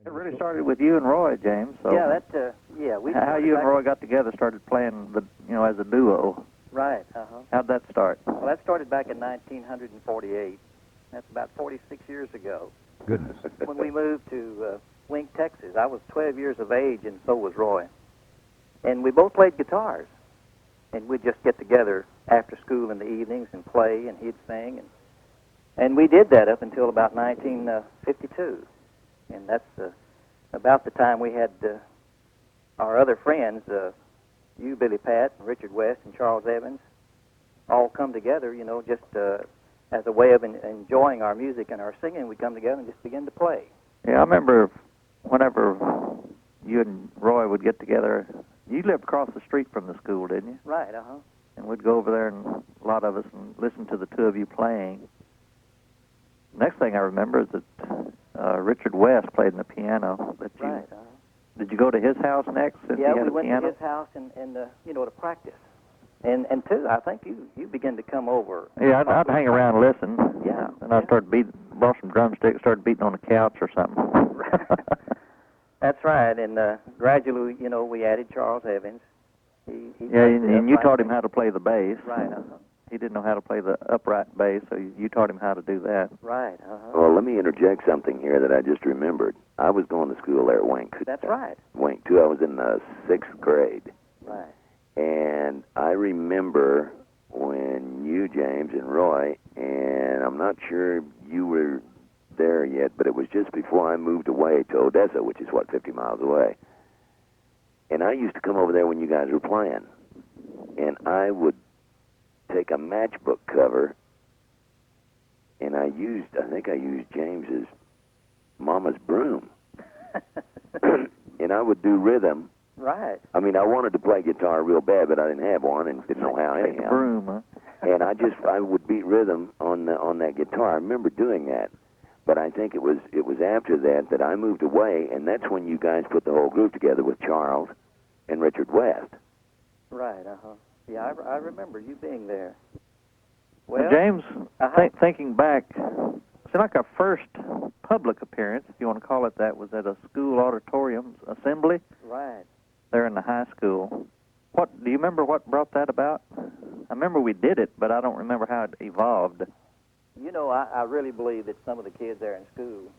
It really started with you and Roy, James. So Yeah, we. how you and Roy got together, started playing, as a duo. Right. How'd that start? Well, that started back in 1948. That's about 46 years ago. Goodness. When we moved to Wink, Texas. I was 12 years of age, and so was Roy. And we both played guitars. And we'd just get together after school in the evenings and play, and he'd sing. And we did that up until about 1952. And that's about the time we had our other friends, you, Billy Pat, and Richard West, and Charles Evans, all come together, just as a way of enjoying our music and our singing. We'd come together and just begin to play. Yeah, I remember whenever you and Roy would get together, you lived across the street from the school, didn't you? Right, And we'd go over there, and a lot of us, and listen to the two of you playing. Next thing I remember is that Richard West played in the piano. Right. Did you go to his house next? Yeah, we went to his house and to practice. And too, I think you began to come over. Yeah, I'd hang around and listen. Yeah. And I brought some drumsticks, started beating on the couch or something. That's right. And gradually, we added Charles Evans. And you taught him how to play the bass. Right. He didn't know how to play the upright bass, so you taught him how to do that. Right. Well, let me interject something here that I just remembered. I was going to school there at Wink. That's right. Wink, too. I was in the 6th grade. Right. And I remember when you, James, and Roy, and I'm not sure you were there yet, but it was just before I moved away to Odessa, which is, 50 miles away. And I used to come over there when you guys were playing. And I would take a matchbook cover, and I think I used James's Mama's broom. And I would do rhythm. Right. I mean, I wanted to play guitar real bad, but I didn't have one and didn't know how anyhow. Broom, huh? And I would beat rhythm on that guitar. I remember doing that. But I think it was after that I moved away, and that's when you guys put the whole group together with Charles and Richard West. Right, Yeah, I remember you being there. Well, James, thinking back, it's like our first public appearance, if you want to call it that, was at a school auditorium assembly. Right. There in the high school. Do you remember what brought that about? I remember we did it, but I don't remember how it evolved. I really believe that some of the kids there in school,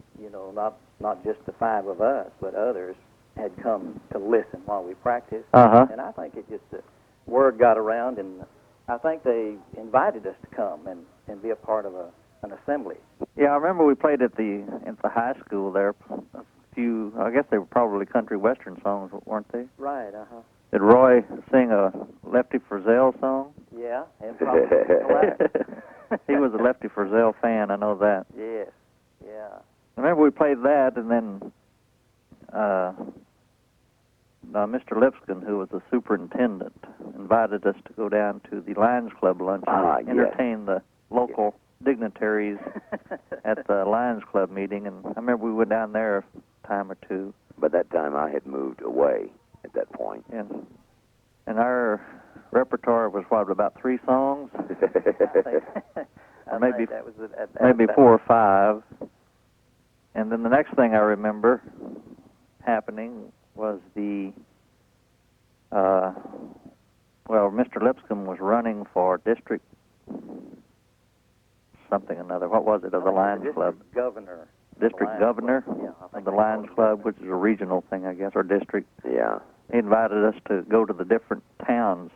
not just the 5 of us, but others, had come to listen while we practiced. And I think it just, the word got around, and I think they invited us to come and be a part of an assembly. Yeah, I remember we played at the high school there. A few, I guess they were probably country western songs, weren't they? Right, Did Roy sing a Lefty Frizzell song? Yeah, and probably He was a Lefty Frizzell fan, I know that. Yes, yeah. I remember we played that, and then Mr. Lipscomb, who was the superintendent, invited us to go down to the Lions Club luncheon and entertain the local dignitaries at the Lions Club meeting, and I remember we went down there a time or two. By that time, I had moved away at that point. And our repertoire was, about 3 songs? I maybe think that was maybe 4 or 5. And then the next thing I remember happening was Mr. Lipscomb was running for district something or another. What was it, of the Lions Club? Governor. District governor of the Lions Club, which is a regional thing, I guess, or district. Yeah. He invited us to go to the different towns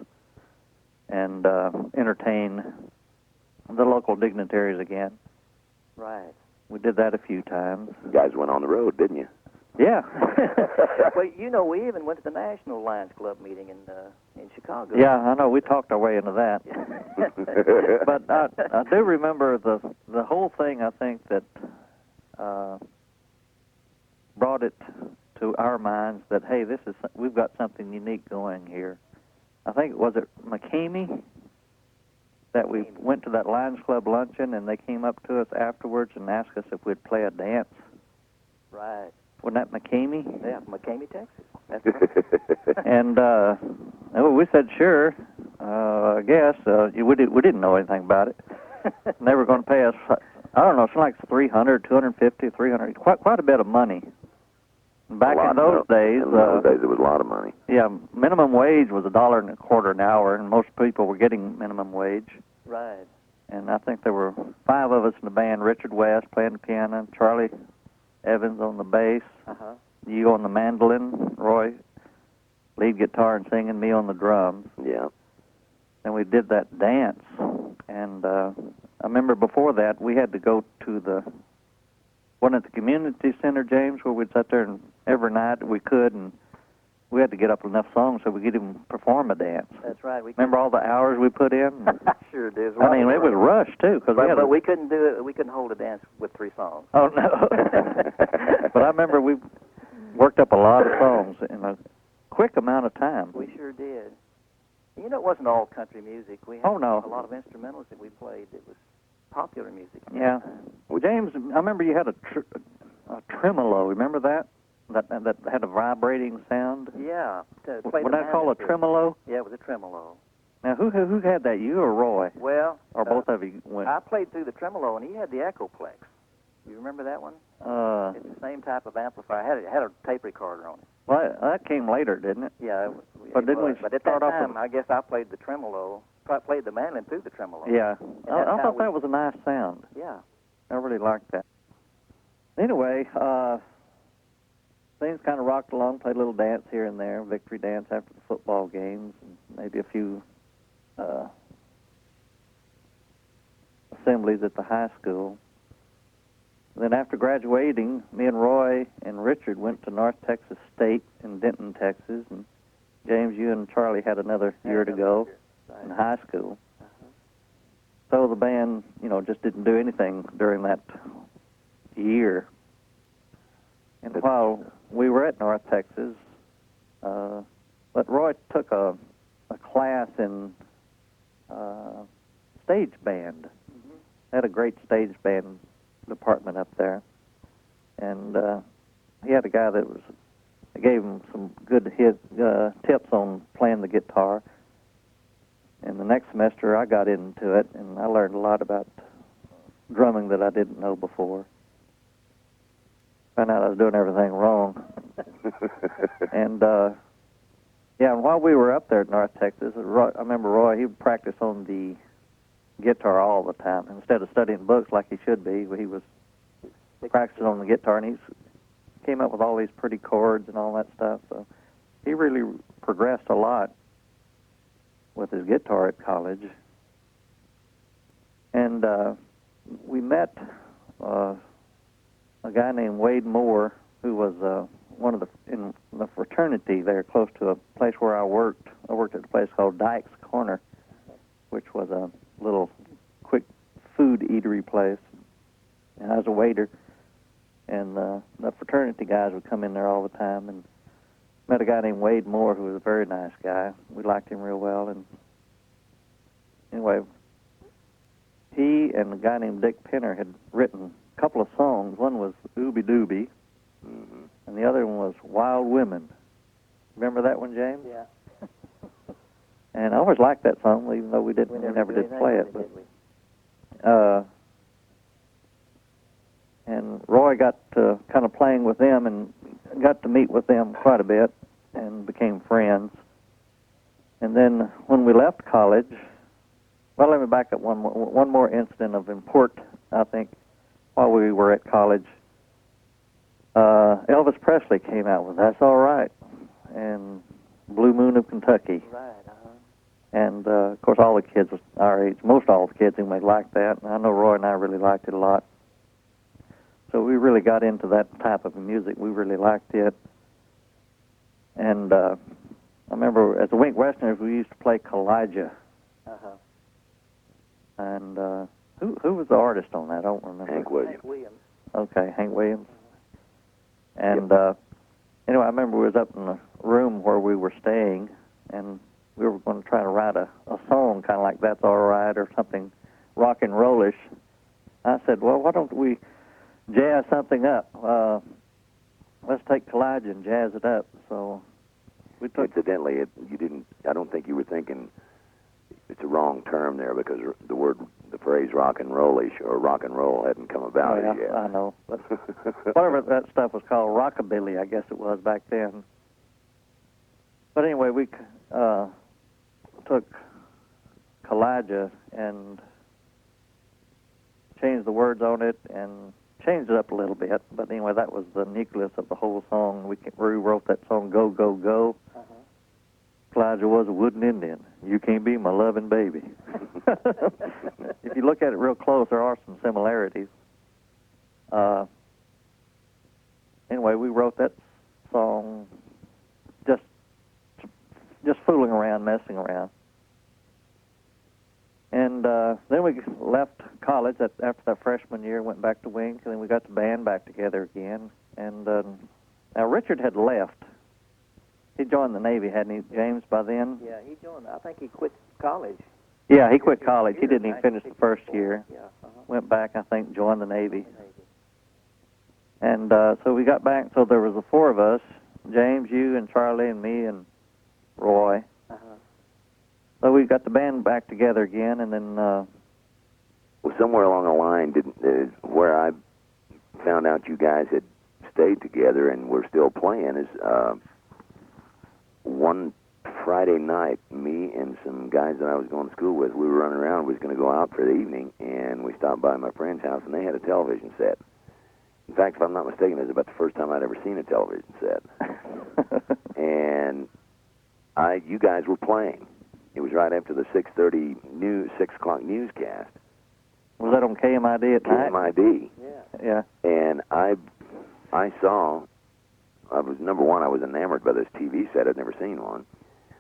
and entertain the local dignitaries again. Right. We did that a few times. You guys went on the road, didn't you? Yeah. Well, we even went to the National Lions Club meeting in Chicago. Yeah, I know. We talked our way into that. But I do remember the whole thing, I think, that brought it to our minds that, hey, we've got something unique going here. I think, was it McCamey that we went to that Lions Club luncheon, and they came up to us afterwards and asked us if we'd play a dance? Right. Wasn't that McCamey? Yeah, McCamey, Texas. That's right. And we said, sure, I guess. We didn't know anything about it. And they were going to pay us, I don't know, something like $300, $250, $300, quite a bit of money Back in those days, in those days, it was a lot of money. yeah, minimum wage was $1.25 an hour, and most people were getting minimum wage. Right. And I think there were 5 of us in the band: Richard West playing the piano, Charlie Evans on the bass, you on the mandolin, Roy lead guitar and singing, me on the drums. Yeah. And we did that dance. And I remember before that we had to go to the one at the community center, James, where we'd sit there and every night we could, and we had to get up enough songs so we could even perform a dance. That's right. Remember all the hours we put in? I sure did. I mean, it was rushed too, because but we couldn't do it. We couldn't hold a dance with 3 songs. Oh no! But I remember we worked up a lot of songs in a quick amount of time. We sure did. You know, it wasn't all country music. We had Oh, no. a lot of instrumentals that we played. It was popular music. Yeah. Well, James, I remember you had a tremolo. Remember that? That had a vibrating sound. Yeah. What I call a tremolo? Yeah, it was a tremolo. Now, who had that? You or Roy? Well, Or both of you went? I played through the tremolo, and he had the Echoplex. You remember that one? It's the same type of amplifier. It had a tape recorder on it. Well, that came later, didn't it? Yeah. But didn't we But at start that off time, with... I guess I played the tremolo. I played the mandolin through the tremolo. Yeah. And I thought that was a nice sound. Yeah. I really liked that. Anyway, things kind of rocked along, played a little dance here and there, victory dance after the football games, and maybe a few assemblies at the high school. Then after graduating, me and Roy and Richard went to North Texas State in Denton, Texas, and James, you and Charlie had another year to go in high school. So the band, just didn't do anything during that year. And while we were at North Texas, but Roy took a class in stage band. They had a great stage band department up there, and he had a guy that gave him some good tips on playing the guitar. And the next semester I got into it, and I learned a lot about drumming that I didn't know before. Found out I was doing everything wrong. And and while we were up there at North Texas, I remember Roy, he would practice on the guitar all the time. Instead of studying books like he should be, he was practicing on the guitar, and he came up with all these pretty chords and all that stuff. So he really progressed a lot with his guitar at college. And we met a guy named Wade Moore, who was in the fraternity there close to a place where I worked. I worked at a place called Dyke's Corner, which was a little quick food eatery place. And I was a waiter, and the fraternity guys would come in there all the time, and met a guy named Wade Moore, who was a very nice guy. We liked him real well, and anyway, he and a guy named Dick Penner had written a couple of songs. One was Ooby Dooby, and the other one was Wild Women. Remember that one, James? Yeah. And I always liked that song, even though we never did play it. But and Roy got to kind of playing with them and got to meet with them quite a bit and became friends. And then when we left college, well, let me back up one more incident of import, I think, while we were at college. Elvis Presley came out with That's All Right and Blue Moon of Kentucky. Right, And, of course, all the kids our age, most all the kids anyway, liked that. And I know Roy and I really liked it a lot. So we really got into that type of music. We really liked it. And I remember as the Wink Westerners, we used to play Kalijah. And who was the artist on that? I don't remember. Hank Williams. Okay, Hank Williams. And anyway, I remember we was up in the room where we were staying, and we were going to try to write a song kind of like That's All Right or something rock and rollish. I said, well, why don't we jazz something up? Let's take Kalijah and jazz it up. So we took... Incidentally, I don't think you were thinking it's a wrong term there, because the phrase rock and rollish, or rock and roll hadn't come about as yet. I know. But whatever that stuff was called, rockabilly, I guess it was back then. But anyway, we took Kalijah and changed the words on it and changed it up a little bit. But anyway, that was the nucleus of the whole song. We wrote that song, Go, Go, Go. Kalijah was a wooden Indian. You can't be my loving baby. If you look at it real close, there are some similarities. Anyway, we wrote that song just fooling around, messing around. And then we left college after that freshman year, went back to Wink, and then we got the band back together again. And now Richard had left. He joined the Navy, hadn't he, James, by then? Yeah, he joined. I think he quit college. Yeah, he quit college. He didn't even finish the first year. Yeah. Went back, I think, joined the Navy. And so we got back, so there was the four of us, James, you, and Charlie, and me, and Roy. So we got the band back together again, and then... well, somewhere along the line, where I found out you guys had stayed together and were still playing is one Friday night, me and some guys that I was going to school with, we were running around, we was going to go out for the evening, and we stopped by my friend's house, and they had a television set. In fact, if I'm not mistaken, it was about the first time I'd ever seen a television set. And you guys were playing. It was right after the 6 o'clock newscast. Was that on KMID at night? KMID. Yeah. And I saw, number one, I was enamored by this TV set. I'd never seen one.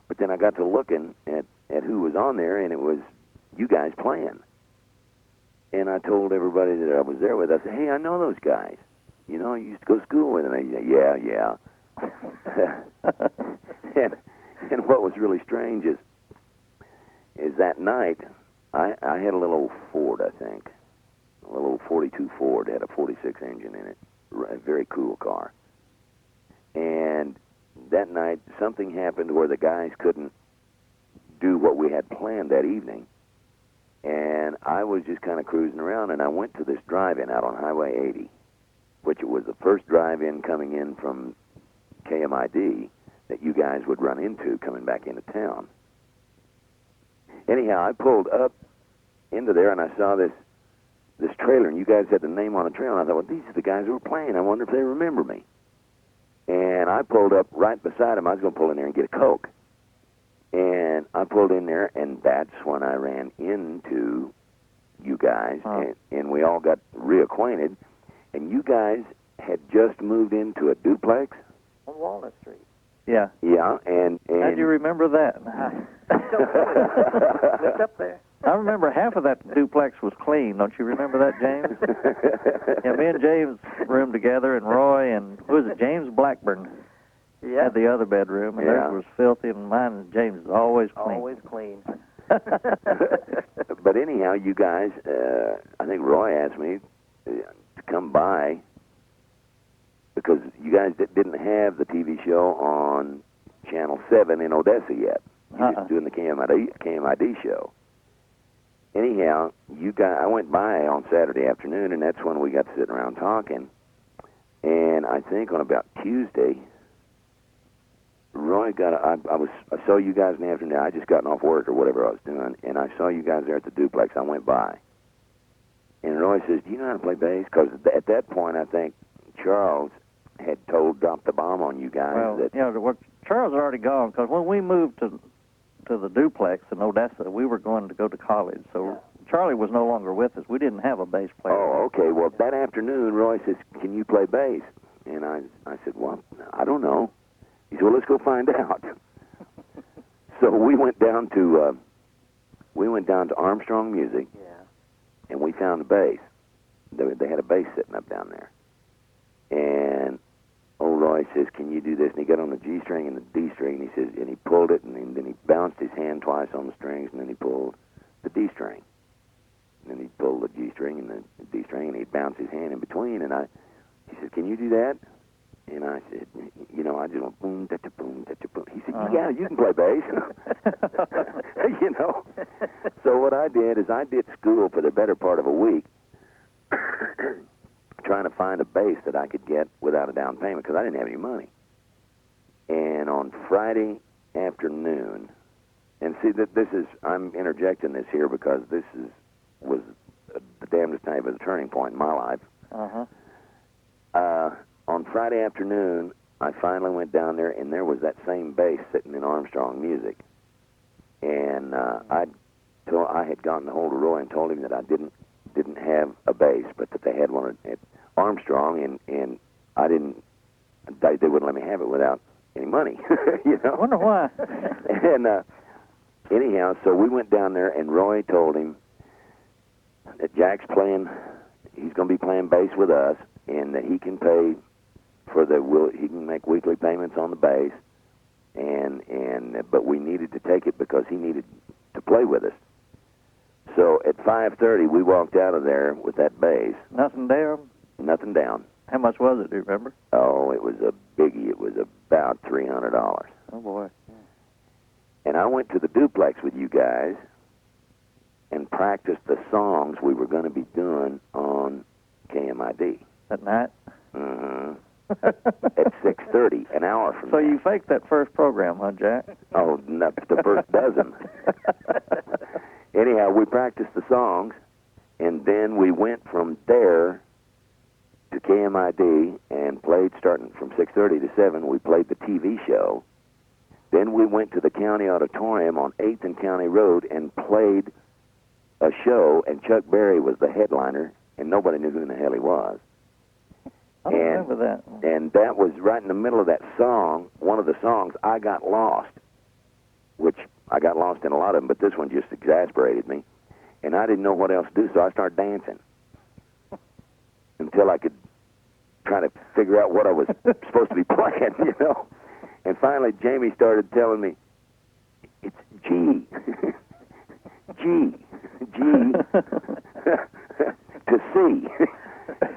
But then I got to looking at who was on there, and it was you guys playing. And I told everybody that I was there with, I said, hey, I know those guys. You know, I used to go to school with them. And they said, yeah. and what was really strange is that night, I had a little Ford, I think. A little 42 Ford. It had a 46 engine in it. A very cool car. And that night, something happened where the guys couldn't do what we had planned that evening. And I was just kind of cruising around, and I went to this drive-in out on Highway 80, which was the first drive-in coming in from KMID that you guys would run into coming back into town. Anyhow, I pulled up into there, and I saw this trailer, and you guys had the name on the trailer, and I thought, well, these are the guys who were playing. I wonder if they remember me. And I pulled up right beside them. I was going to pull in there and get a Coke. And I pulled in there, and that's when I ran into you guys, and we all got reacquainted. And you guys had just moved into a duplex On Walnut Street. Yeah. Yeah, and How do you remember that? Lived up there. I remember half of that duplex was clean. Don't you remember that, James? Yeah, me and James roomed together, and Roy and, who was it, James Blackburn had the other bedroom, and theirs was filthy, and mine and James was always clean. Always clean. But anyhow, you guys, I think Roy asked me to come by because you guys didn't have the TV show on Channel 7 in Odessa yet. You were just doing the KMID show. Anyhow, I went by on Saturday afternoon, and that's when we got to sit around talking. And I think on about Tuesday, Roy I saw you guys in the afternoon. I just gotten off work or whatever I was doing, and I saw you guys there at the duplex. I went by, and Roy says, "Do you know how to play bass?" Because at that point, I think Charles had dropped the bomb on you guys. Well, Charles had already gone, because when we moved to the duplex in Odessa, we were going to go to college, so Charlie was no longer with us. We didn't have a bass player. Oh, okay. Well, that afternoon, Roy says, "Can you play bass?" And I said, "Well, I don't know." He said, "Well, let's go find out." So we went down to Armstrong Music, and we found a bass. They had a bass sitting up down there, and old Roy says, "Can you do this?" And he got on the G string and the D string, and he says, and he pulled it, and then he bounced his hand twice on the strings, and then he pulled the D string, and then he pulled the G string and the D string, and he bounced his hand in between, and he said, "Can you do that?" And I said, you know, I just went boom, da boom, da boom. He said, yeah, you can play bass. You know. So what I did is I did school for the better part of a week, trying to find a bass that I could get without a down payment because I didn't have any money. And on Friday afternoon, and see that this is, I'm interjecting this here because this was the damnedest time of a turning point in my life. On Friday afternoon, I finally went down there, and there was that same bass sitting in Armstrong Music. And I had gotten a hold of Roy and told him that I didn't have a bass, but that they had one at Armstrong, and I didn't. They wouldn't let me have it without any money. You know. I wonder why. And anyhow, so we went down there, and Roy told him that Jack's playing. He's going to be playing bass with us, and that he can pay for he can make weekly payments on the bass, but we needed to take it because he needed to play with us. So at 5:30, we walked out of there with that bass. Nothing down? Nothing down. How much was it, do you remember? Oh, it was a biggie. It was about $300. Oh, boy. And I went to the duplex with you guys and practiced the songs we were going to be doing on KMID. That night? Mm-hmm. At 6:30, an hour from So now. you faked that first program, huh, Jack? Oh, no, the first dozen. Anyhow, we practiced the songs, and then we went from there to KMID and played, starting from 6:30 to 7, we played the TV show. Then we went to the county auditorium on 8th and County Road and played a show, and Chuck Berry was the headliner, and nobody knew who in the hell he was. I don't remember that. And that was right in the middle of that song, one of the songs, I Got Lost, which I got lost in a lot of them, but this one just exasperated me. And I didn't know what else to do, so I started dancing until I could try to figure out what I was supposed to be playing, you know. And finally, Jamie started telling me, it's G, G, G, to C.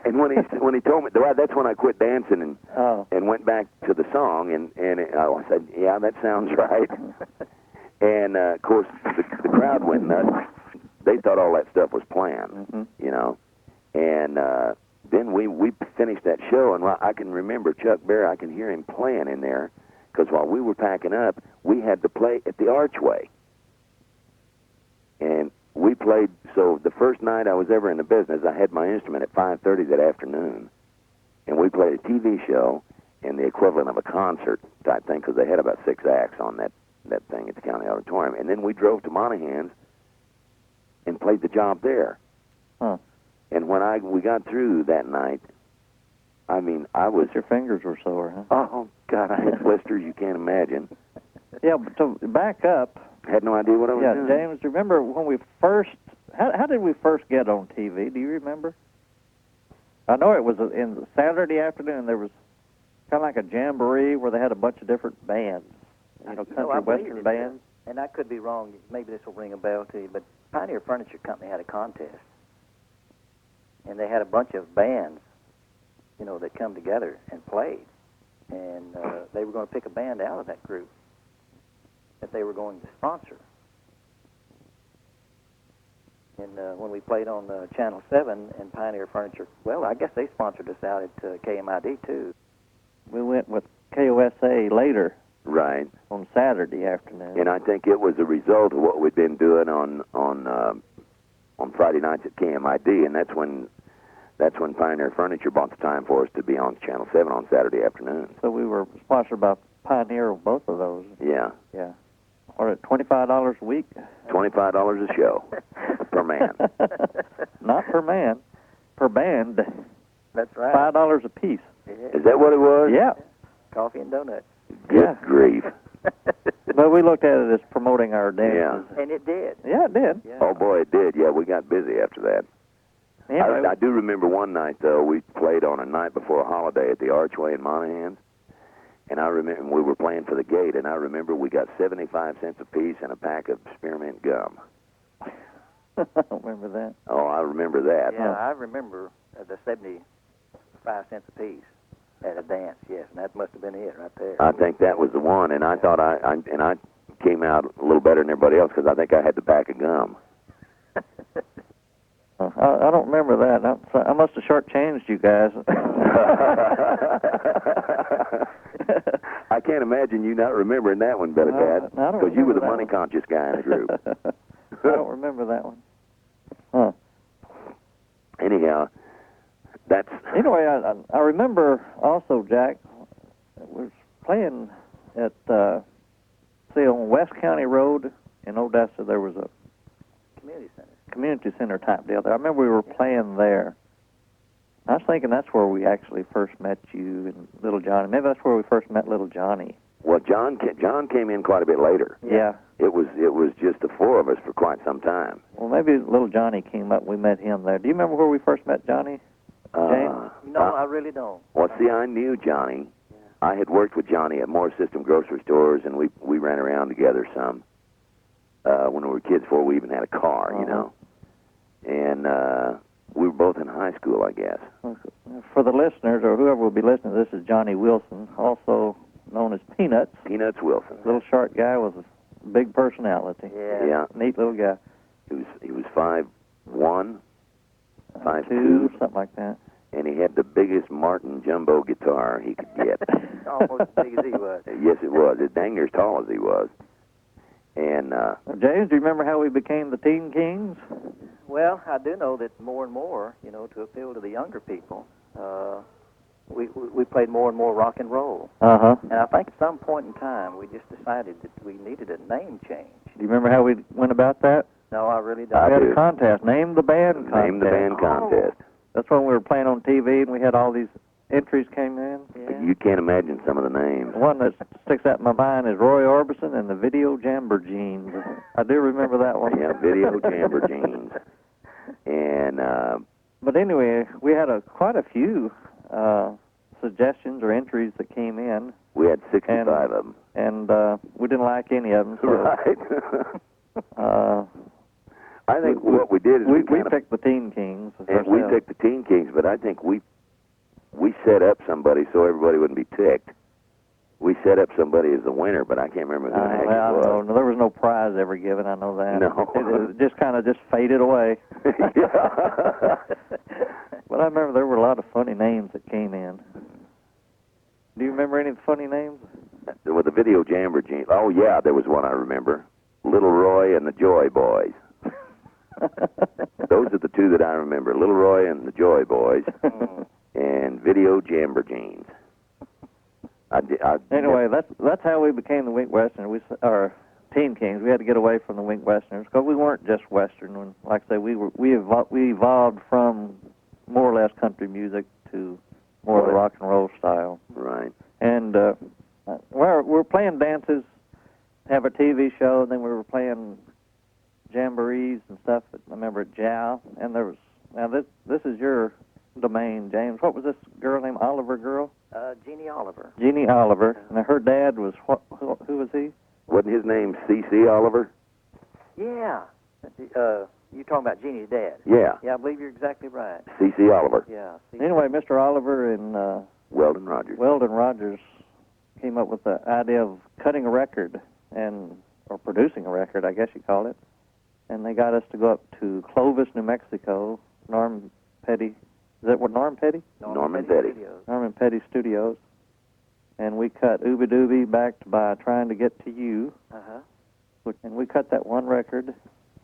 And when he told me, that's when I quit dancing and went back to the song, and I said, yeah, that sounds right. And of course, the crowd went nuts. They thought all that stuff was planned, you know. And then we finished that show, and I can remember Chuck Berry. I can hear him playing in there, because while we were packing up, we had to play at the Archway. And we played, so the first night I was ever in the business, I had my instrument at 5:30 that afternoon, and we played a TV show and the equivalent of a concert type thing, because they had about 6 acts on that thing at the county auditorium. And then we drove to Monahan's and played the job there. Huh. And when we got through that night, I mean, I was... Your fingers were sore, huh? Oh, God, I had blisters you can't imagine. Yeah, but to back up... Had no idea what I was doing. Yeah, James, remember when we first... How did we first get on TV? Do you remember? I know it was in Saturday afternoon. There was kind of like a jamboree where they had a bunch of different bands. You know, country western bands. And I could be wrong. Maybe this will ring a bell to you, but Pioneer Furniture Company had a contest. And they had a bunch of bands, you know, that come together and played. And they were going to pick a band out of that group that they were going to sponsor. And when we played on Channel 7 and Pioneer Furniture, well, I guess they sponsored us out at KMID, too. We went with KOSA later. Right. On Saturday afternoon. And I think it was a result of what we'd been doing on Friday nights at KMID, and that's when Pioneer Furniture bought the time for us to be on Channel 7 on Saturday afternoons. So we were sponsored by Pioneer on both of those. Yeah. Yeah. Or at $25 a week? $25 a show per man. Not per man, per band. That's right. $5 a piece. Is that what it was? Yeah. Coffee and donuts. Good grief. But we looked at it as promoting our dances. Yeah. And it did. Yeah, it did. Yeah. Oh, boy, it did. Yeah, we got busy after that. Anyway, I do remember one night, though, we played on a night before a holiday at the Archway in Monahan's, and I remember we were playing for the gate, and I remember we got 75 cents a piece and a pack of spearmint gum. I don't remember that. Oh, I remember that. Yeah, I remember the 75 cents a piece. At a dance, yes, and that must have been it right there. I think that was the one, and I thought I came out a little better than everybody else because I think I had the back of gum. I don't remember that. I must have shortchanged you guys. I can't imagine you not remembering that one, Brother Pat, because you were the money-conscious guy in the group. I don't remember that one. Huh. Anyhow, that's... Anyway, I remember also, Jack, was playing at, on West County Road in Odessa. There was a community center type deal there. I remember we were playing there. I was thinking that's where we actually first met you and Little Johnny. Maybe that's where we first met Little Johnny. Well, John came in quite a bit later. Yeah. It was just the four of us for quite some time. Well, maybe Little Johnny came up and we met him there. Do you remember where we first met Johnny? James? No, I really don't. Well, see, I knew Johnny. Yeah. I had worked with Johnny at Moore System grocery stores, and we ran around together some when we were kids before we even had a car, you know. And we were both in high school, I guess. For the listeners, or whoever will be listening, this is Johnny Wilson, also known as Peanuts. Peanuts Wilson. Little short guy with a big personality. Yeah. Neat little guy. He was 5'1", 5'2", something like that. And he had the biggest Martin jumbo guitar he could get. Almost as big as he was. Yes, it was. It's dang near as tall as he was. And James, do you remember how we became the Teen Kings? Well, I do know that more and more, to appeal to the younger people, we played more and more rock and roll. Uh-huh. And I think at some point in time, we just decided that we needed a name change. Do you remember how we went about that? No, I really don't. We had a contest, Name the Band contest. Name the Band contest. That's when we were playing on TV, and we had all these entries came in. Yeah. You can't imagine some of the names. The one that sticks out in my mind is Roy Orbison and the Video Jamborjeans. I do remember that one. Yeah, Video Jamborjeans. And but anyway, we had quite a few suggestions or entries that came in. We had 65 of them. And we didn't like any of them. So, right. I think what we did is we picked the Teen Kings. And we picked the Teen Kings, but I think we set up somebody so everybody wouldn't be ticked. We set up somebody as the winner, but I can't remember who the heck it was. I don't know. There was no prize ever given. I know that. No. It just kind of faded away. But I remember there were a lot of funny names that came in. Do you remember any of the funny names? With the Video Jamboree. Oh, yeah, there was one I remember. Little Roy and the Joy Boys. Those are the two that I remember. Little Roy and the Joy Boys. And Video Jamboree. Anyway, that's how we became the Wink Westerners. Our Teen Kings. We had to get away from the Wink Westerners because we weren't just Western. Like I say, we evolved from more or less country music to more of the rock and roll style. Right. And we were playing dances, have a TV show, and then we were playing jamborees and stuff. I remember at Jow, and there was this is your domain, James. What was this girl named Oliver girl? Jeannie Oliver. Jeannie Oliver. Now her dad was who was he? Wasn't his name C.C. Oliver? Yeah. You're talking about Jeannie's dad. Yeah. Yeah, I believe you're exactly right. C.C. Oliver. Yeah. Anyway, Mr. Oliver and Weldon Rogers came up with the idea of cutting a record or producing a record, I guess you call it. And they got us to go up to Clovis, New Mexico. Norm Petty. Is that what Norm Petty? Norman Petty. Norman Petty Studios. And we cut Ooby Dooby backed by Trying to Get to You. Uh-huh. And we cut that one record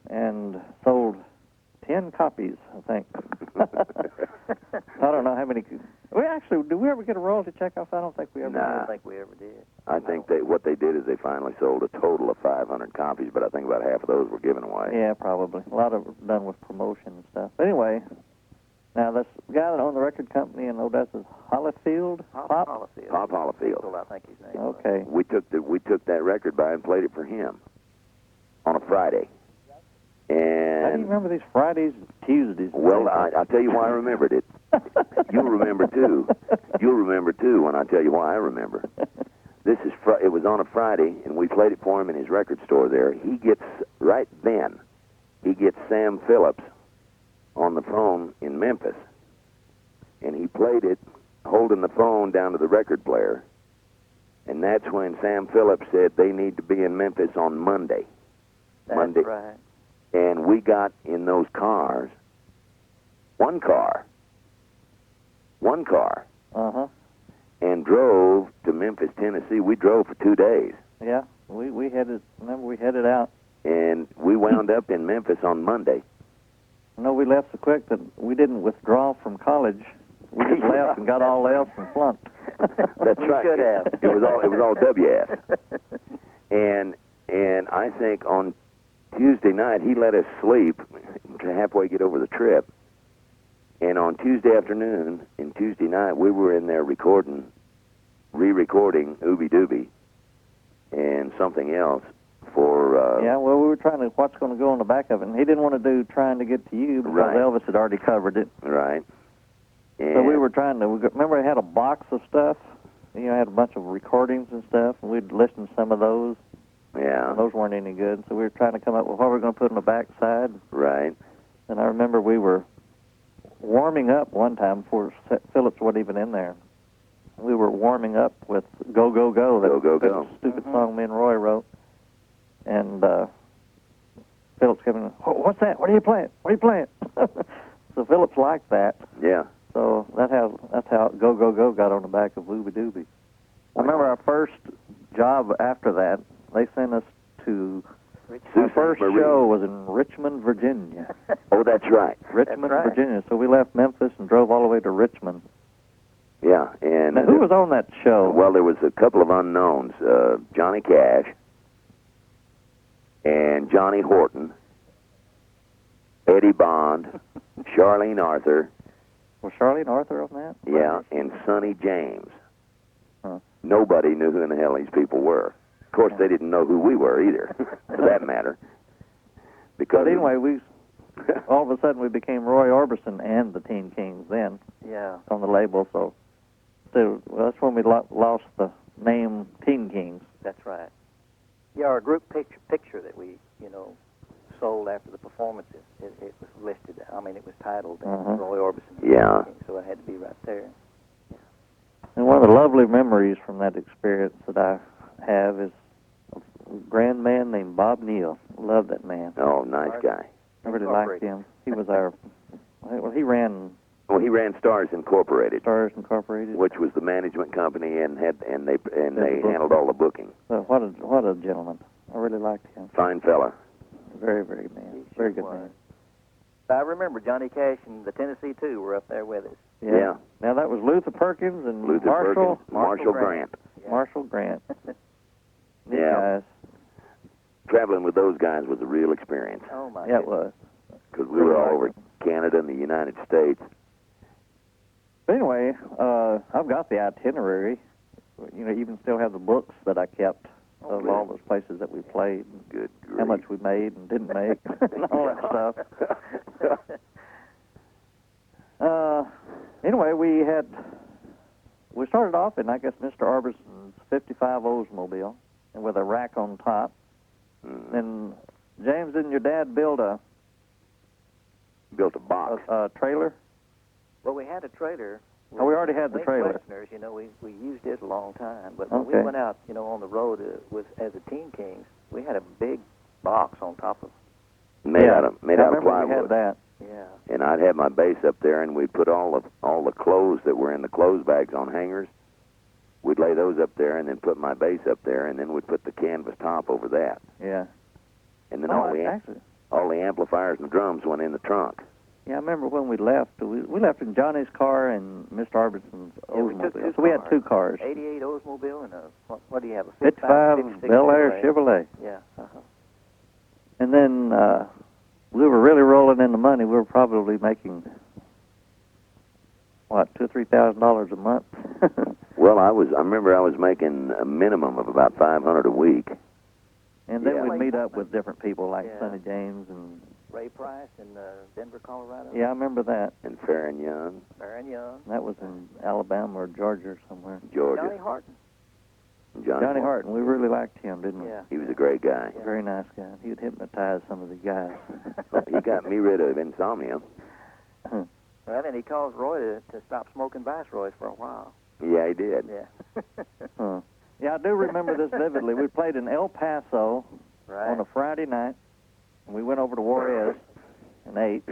and sold 10 copies, I think. I don't know how many. Did we ever get a royalty check off? I don't think we ever did. I don't think we ever did. I think what they did is they finally sold a total of 500 copies, but I think about half of those were given away. Yeah, probably. A lot of it done with promotion and stuff. But anyway, now this guy that owned the record company in Odessa is Hollifield? Pop Hollifield. Pop Hollifield. I think his name Okay. We took that record by and played it for him on a Friday. And How do you remember these Fridays and Tuesdays? Well, I'll tell you why I remembered it. You'll remember too. You'll remember too when I tell you why I remember. It was on a Friday, and we played it for him in his record store there. He gets Sam Phillips on the phone in Memphis, and he played it holding the phone down to the record player, and that's when Sam Phillips said they need to be in Memphis on Monday. That's Monday. right. And we got in those cars, one car, Uh-huh. and drove to Memphis, Tennessee. We drove for 2 days. Yeah, we headed out. And we wound up in Memphis on Monday. No, we left so quick that we didn't withdraw from college. We just left and got all F's and flunked. That's We right. should have. It was all WS. And I think on Tuesday night he let us sleep to halfway get over the trip. And on Tuesday afternoon and Tuesday night we were in there re-recording Ooby Dooby and something else for yeah, well, we were trying to what's going to go on the back of it, and he didn't want to do Trying to Get to You because Right. Elvis had already covered it. right. And So we were trying to. Remember, I had a box of stuff. You know, I had a bunch of recordings and stuff, and we'd listen to some of those. yeah, And those weren't any good, so we were trying to come up with what we were going to put on the back side. right. And I remember we were warming up one time before Phillips wasn't even in there. We were warming up with Go, Go, Go, that Go, Go, Go. stupid song me and Roy wrote. And Phillips came in, what's that? What are you playing? What are you playing? So Phillips liked that. Yeah. So that's how Go, Go, Go got on the back of Ooby Dooby. I remember our first job after that, they sent us to, our first Marie. show was in Richmond, Virginia. Oh, that's right. Richmond, That's right. Virginia. So we left Memphis and drove all the way to Richmond. Yeah, and Now, who was on that show? well, there was a couple of unknowns. Johnny Cash and Johnny Horton, Eddie Bond, Charlene Arthur, Was Charlene Arthur on that? yeah, and Sonny James. Huh. Nobody knew who in the hell these people were. Of course, they didn't know who we were either, for that matter. Because But anyway, all of a sudden we became Roy Orbison and the Teen Kings then Yeah. on the label. So well, that's when we lost the name Teen Kings. That's right. Yeah, our group picture that we, sold after the performances, it was listed. I mean, it was titled Roy Orbison. Yeah. So it had to be right there. And one of the lovely memories from that experience that I have is a grand man named Bob Neal. Love that man. Oh, nice guy. I really liked him. He was he ran Well, he ran Stars Incorporated, Stars Incorporated. which was the management company, and they booking. handled all the booking. So what a gentleman. I really liked him. Fine fella. Very, very man. He Very sure good was. man. I remember Johnny Cash and the Tennessee 2 were up there with us. Yeah. Now that was Luther Perkins and Luther Marshall Perkins, Marshall Grant. Yeah. Marshall Grant. These Yeah. guys. Traveling with those guys was a real experience Oh, my Yeah, it goodness. was. because we were all over Canada and the United States. But anyway, I've got the itinerary. Even still have the books that I kept of good. all those places that we played, Good grief. how much we made and didn't make, and all that stuff. Anyway, we started off in, I guess, Mr. Arbison's 55 Oldsmobile, and with a rack on top. Mm. And James, didn't your dad build a Built a box. trailer? Well, we had a trailer. Oh, we already had the Link trailer. Westerners, we used it a long time. But Okay. when we went out, on the road as a Teen Kings, we had a big box on top of. made Yeah. out of I remember plywood. we had that. Yeah. And I'd have my base up there, and we'd put all the clothes that were in the clothes bags on hangers. We'd lay those up there, and then put my base up there, and then we'd put the canvas top over that. Yeah. And then Oh, all the amplifiers and drums went in the trunk. Yeah, I remember when we left. We left in Johnny's car and Mr. Arbison's Yeah, we took Oldsmobile. two So we had cars. two cars. 88 Oldsmobile and what do you have? A 55 56 Bel Air Chevrolet. Yeah. And then we were really rolling in the money. We were probably making, $2,000 or $3,000 a month. Well, I remember I was making a minimum of about $500 a week. And then Yeah. we'd meet up with different people like Yeah. Sonny James and, Ray Price in Denver, Colorado. yeah, I remember that. And Farron Young, Baron Young. That was in Alabama or Georgia or somewhere. Georgia. Johnny Horton. Johnny Harton, we really liked him, didn't we? Yeah. He was a great guy. Yeah. Very nice guy. He would hypnotize some of the guys. He got me rid of insomnia. Well, and he caused Roy to stop smoking Viceroys for a while. Yeah, he did. Yeah. Huh. Yeah, I do remember this vividly. We played in El Paso Right. on a Friday night, and we went over to Juarez and ate.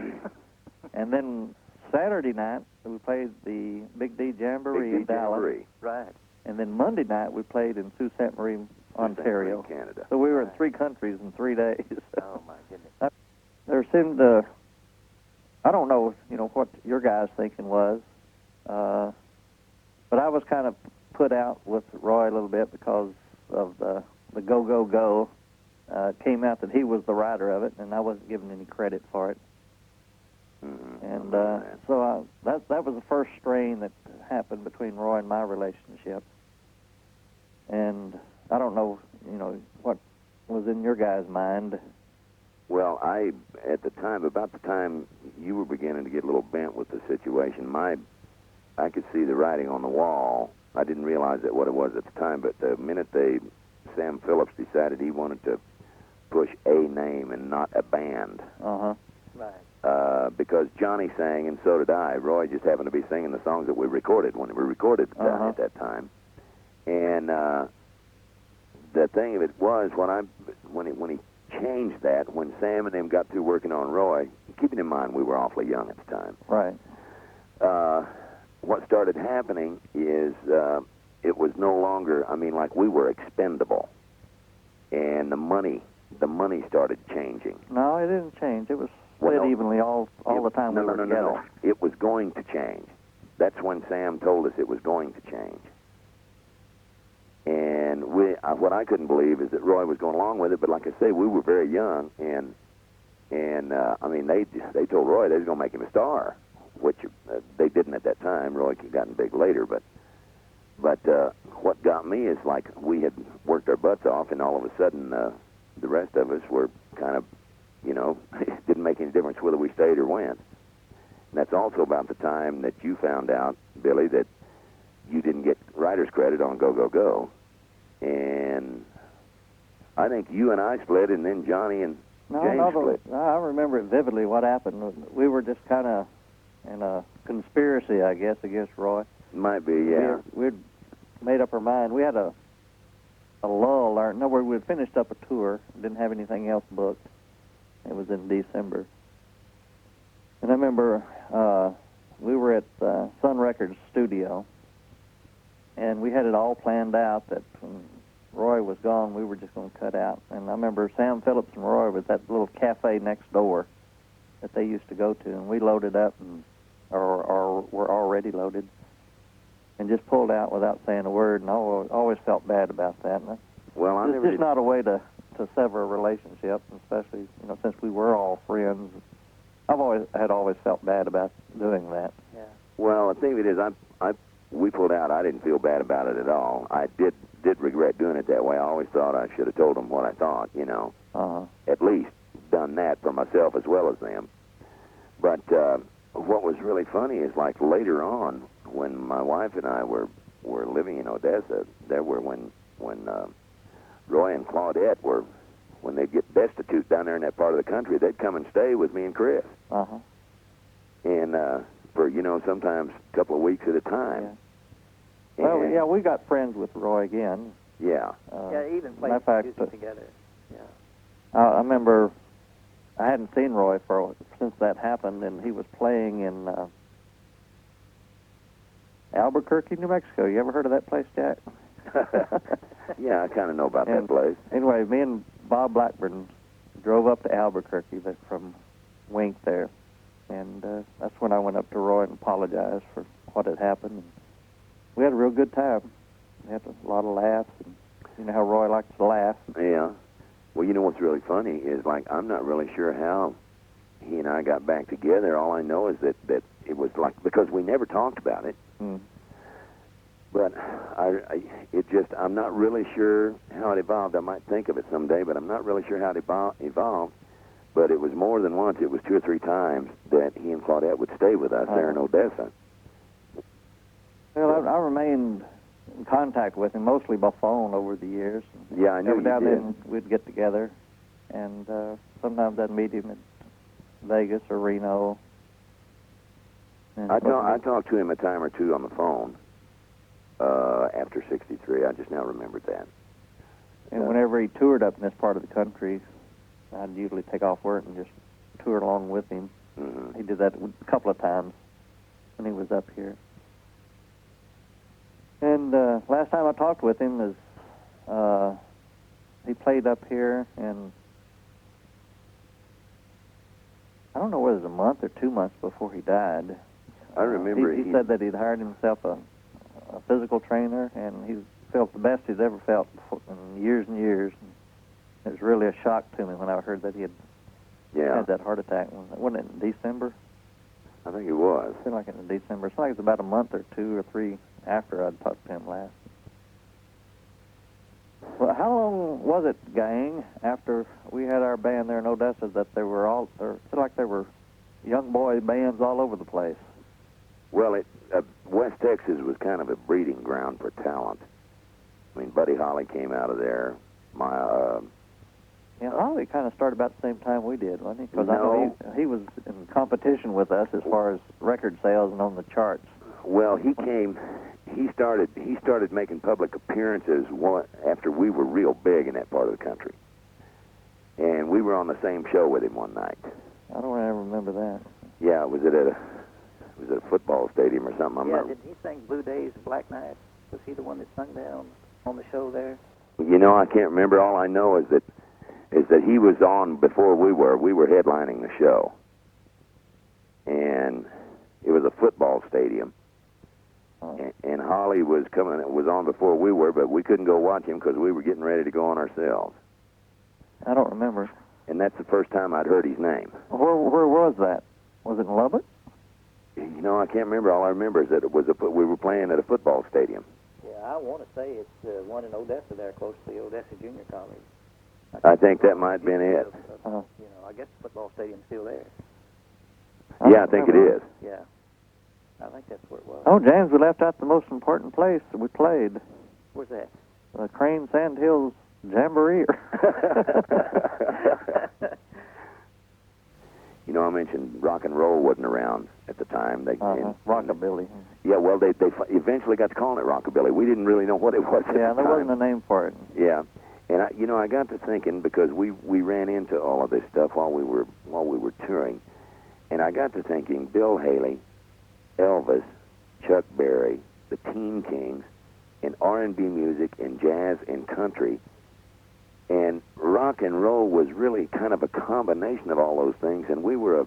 And then Saturday night, we played the Big D Jamboree in Dallas. Jamboree. Right. And then Monday night, we played in Sault Ste. Marie, Ontario. Canada. So we were in 3 countries in 3 days. Oh, my goodness. There seemed I don't know, what your guys' thinking was, but I was kind of put out with Roy a little bit because of the Go, Go, Go. It came out that he was the writer of it, and I wasn't given any credit for it. Mm-hmm. And so that was the first strain that happened between Roy and my relationship. And I don't know, what was in your guys' mind. Well, at the time, about the time you were beginning to get a little bent with the situation, I could see the writing on the wall. I didn't realize what it was at the time, but the minute Sam Phillips decided he wanted to push a name and not a band. Uh-huh. Right. Because Johnny sang and so did I. Roy just happened to be singing the songs that we recorded when we recorded at that time. And the thing of it was when he changed that, when Sam and them got through working on Roy, keeping in mind we were awfully young at the time. Right. What started happening is it was no longer, like we were expendable. And the money started changing. No, it didn't change. It was split evenly all the time we were together. No. It was going to change. That's when Sam told us it was going to change. And what I couldn't believe is that Roy was going along with it. But like I say, we were very young, and they told Roy they was going to make him a star, which they didn't at that time. Roy had gotten big later, but what got me is like we had worked our butts off, and all of a sudden the rest of us were kind of, it didn't make any difference whether we stayed or went. And that's also about the time that you found out, Billy, that you didn't get writer's credit on Go, Go, Go. And I think you and I split, and then Johnny and James split. I remember it vividly what happened. We were just kind of in a conspiracy, I guess, against Roy. Might be, yeah. We'd made up our mind. We had a lull. We'd finished up a tour, didn't have anything else booked. It was in December. And I remember we were at Sun Records studio, and we had it all planned out that when Roy was gone, we were just going to cut out. And I remember Sam Phillips and Roy was at that little cafe next door that they used to go to, and we loaded up or were already loaded and just pulled out without saying a word, and I always felt bad about that. And it's just not a way to sever a relationship, especially, since we were all friends. I've always felt bad about doing that. Yeah. Well, the thing of it is, we pulled out. I didn't feel bad about it at all. I did regret doing it that way. I always thought I should have told them what I thought, At least done that for myself as well as them. But what was really funny is, like, later on, when my wife and I were living in Odessa, there were when Roy and Claudette were, when they'd get destitute down there in that part of the country, they'd come and stay with me and Chris. Uh-huh. And for, sometimes a couple of weeks at a time. Yeah. Well, yeah, we got friends with Roy again. Yeah. Even played music together. Yeah. I remember I hadn't seen Roy since that happened, and he was playing in Albuquerque, New Mexico. You ever heard of that place, Jack? Yeah, I kind of know about that place. Anyway, me and Bob Blackburn drove up to Albuquerque from Wink there, and that's when I went up to Roy and apologized for what had happened. We had a real good time. We had a lot of laughs, and you know how Roy likes to laugh. Yeah. Well, you know what's really funny is, like, I'm not really sure how he and I got back together. All I know is that it was like, because we never talked about it. Mm. But I'm not really sure how it evolved. I might think of it someday, but I'm not really sure how it evolved. But it was more than once. It was 2 or 3 times that he and Claudette would stay with us there in Odessa. Well, I remained in contact with him, mostly by phone over the years. Yeah, I knew you did. Every now and then we'd get together, and sometimes I'd meet him at Vegas or Reno. And I talked to him a time or two on the phone after '63. I just now remembered that. And whenever he toured up in this part of the country, I'd usually take off work and just tour along with him. Mm-hmm. He did that a couple of times when he was up here. And last time I talked with him is he played up here, and I don't know whether it was a month or 2 months before he died. I remember he said that he'd hired himself a physical trainer, and he felt the best he's ever felt in years and years. It was really a shock to me when I heard that he had had that heart attack. Wasn't it in December? I think it was. I feel like it was in December. It's like it was about a month or 2 or 3 after I'd talked to him last. Well, how long was it, gang, after we had our band there in Odessa that there were all, or it felt like there were young boy bands all over the place? Well, West Texas was kind of a breeding ground for talent. I mean, Buddy Holly came out of there. Holly kind of started about the same time we did, wasn't he? Because No. I know he was in competition with us as far as record sales and on the charts. Well, he started making public appearances after we were real big in that part of the country. And we were on the same show with him one night. I don't ever remember that. Yeah, was it at a football stadium or something? Didn't he sing Blue Days and Black Nights? Was he the one that sung that on the show there? You know, I can't remember. All I know is that he was on before we were. We were headlining the show. And it was a football stadium. And Holly was on before we were, but we couldn't go watch him because we were getting ready to go on ourselves. I don't remember. And that's the first time I'd heard his name. Where was that? Was it in Lubbock? You know, I can't remember. All I remember is that we were playing at a football stadium. Yeah, I want to say it's one in Odessa there, close to the Odessa Junior College. I think that might have been it. I guess the football stadium's still there. Yeah, I think it is. Yeah, I think that's where it was. Oh, James, we left out the most important place that we played. Where's that? The Crane Sand Hills Jamboree. You know, I mentioned rock and roll wasn't around at the time. Rockabilly. Yeah, well, they eventually got to calling it rockabilly. We didn't really know what it was at the time. There wasn't a name for it. Yeah, and I got to thinking, because we ran into all of this stuff while we were touring, and I got to thinking, Bill Haley, Elvis, Chuck Berry, the Teen Kings, and R&B music and jazz and country, and rock and roll was really kind of a combination of all those things. And we were,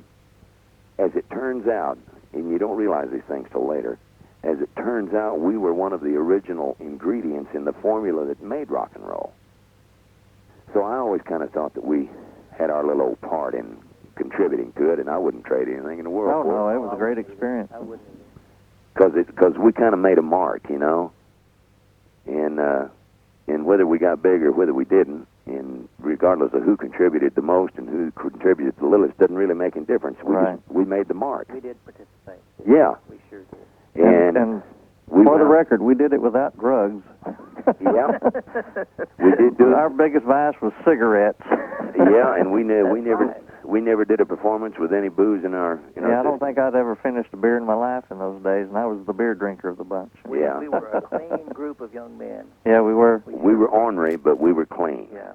as it turns out, and you don't realize these things till later, as it turns out, we were one of the original ingredients in the formula that made rock and roll. So I always kind of thought that we had our little old part in contributing to it, and I wouldn't trade anything in the world for it. Oh, no, it was a great experience. I wouldn't. Because we kind of made a mark, you know, and whether we got big or whether we didn't, and regardless of who contributed the most and who contributed the littlest, doesn't really make any difference. We made the mark. We did participate. Yeah. We sure did. And for the record, we did it without drugs. Yeah. We did do it. Our biggest vice was cigarettes. Yeah, and we never did a performance with any booze in our. I don't think I'd ever finished a beer in my life in those days, and I was the beer drinker of the bunch. We were a clean group of young men. Yeah, we were. We were ornery, but we were clean. Yeah.